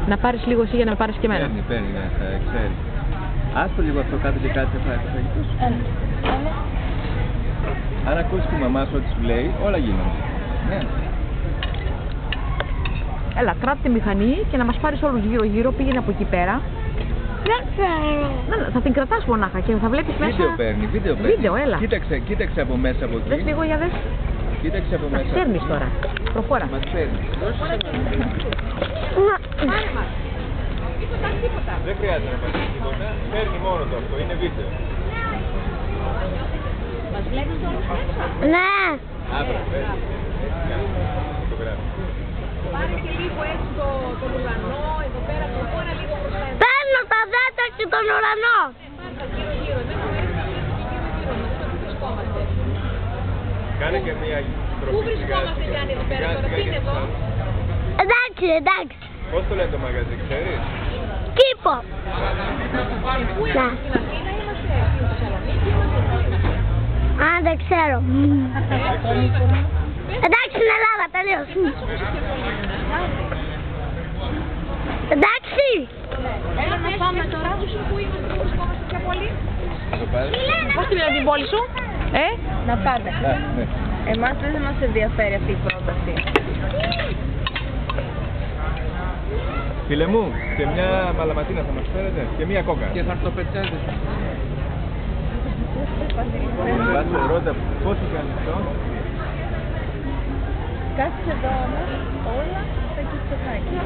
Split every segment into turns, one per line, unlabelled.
Να πάρεις λίγο εσύ για να με πάρεις και εμένα.
Παίρνει, ναι, θα ξέρει. Άστο λίγο αυτό κάτω και κάτι θα φαγητός. Αν ακούσεις τη μαμά σου ό,τι σου λέει, όλα γίνονται. Ναι.
Έλα, κράτη τη μηχανή και να μας πάρεις όλους γύρω-γύρω, πήγαινε από εκεί πέρα.
Δεν ξέρω.
Θα την κρατάς μονάχα και θα βλέπεις μέσα...
Βίντεο παίρνει.
Βίντεο, έλα.
Κοίταξε από μέσα από εκεί.
Δες λίγο για δες.
Κοίταξε από μέσα.
Μας παίρνεις τώρα. Προχώρα.
Μας παίρνει.
Πάρε μας. Τίποτα.
Δεν χρειάζεται να πάρει τίποτα. Παίρνει μόνο το αυτό. Είναι βίντεο.
Μας βλέπεις όμως μέσα.
Ναι.
Άπρα, παίρνει.
Πάρε και λίγο έτσι τον ουρανό, εδώ πέρα προχώρα λίγο μπροστά.
Παίρνω τα δέντρα και τον ουρανό.
Πάρτα γύρω-γύρω, δεν γύρω-γύρω, να δούμε πού βρισκόμαστε.
Κάνε και μία τροφή.
Πού βρισκόμαστε Γιάννη εδώ πέρα τώρα, τι είναι εδώ.
Εντάξει, εντάξει.
Πώς το λένε το μαγαζί, ξέρεις?
Κήπο.
Πού είμαστε, στην Αθήνα είμαστε, στην Θεσσαλονίκη είμαστε.
Α, δεν ξέρω. Εντάξει, στην Ελλάδα, τελείως. Εντάξει.
Έλα να πάμε τώρα, πού είμαστε, πού βρισκόμαστε πιο πολύ.
Το πάρεις?
Πώς τη λένε την πόλη σου,
Να πάτε.
Ναι.
Εμάς δεν μας ενδιαφέρει αυτή η πρόταση.
Φίλε μου, και μια μαλαματίνα θα μας φέρετε και μια κόκα. Και θα το πετσάζετε. Κάτσε ρώτα, πόσο κάνει αυτό?
Κάτσε εδώ όμως, όλα θα κυστοφάκι.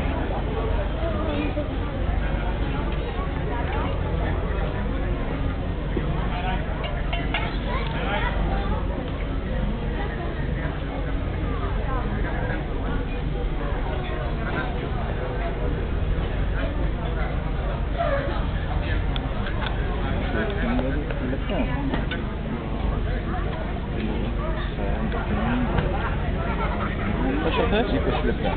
Πόσο θες? 20 λεπτά.